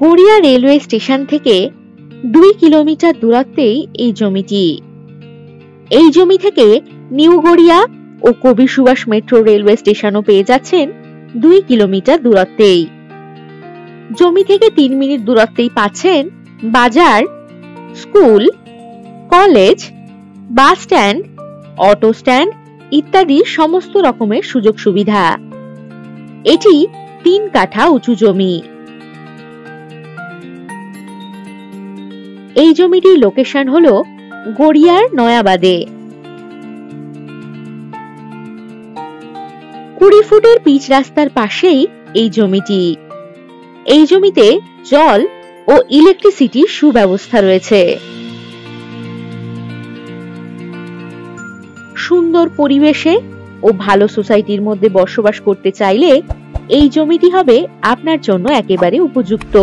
Garia railway station থেকে 2 kilometre দূরত্বেই এই জমিটি। এই জমি থেকে নিউ গড়িয়া ও কবি সুভাষ মেট্রো রেলওয়ে স্টেশনও পেয়ে যাচ্ছেন 2 কিলোমিটার দূরত্বেই। জমি থেকে 3 মিনিট দূরত্বেই পাচ্ছেন বাজার, school, college, bus stand, auto stand ইত্যাদি সমস্ত রকমের সুযোগ সুবিধা। এটি 3 কাঠা উঁচু জমি। এই জমিটির লোকেশন হলো গড়িয়ার নয়াবাদে। 20 ফুটের পিচ রাস্তার পাশেই এই জমিটি। এই জমিতে জল ও ইলেকট্রিসিটির সুব্যবস্থা রয়েছে। সুন্দর পরিবেশে ও ভালো সোসাইটির মধ্যে বসবাস করতে চাইলে এই জমিটি হবে আপনার জন্য একেবারে উপযুক্ত।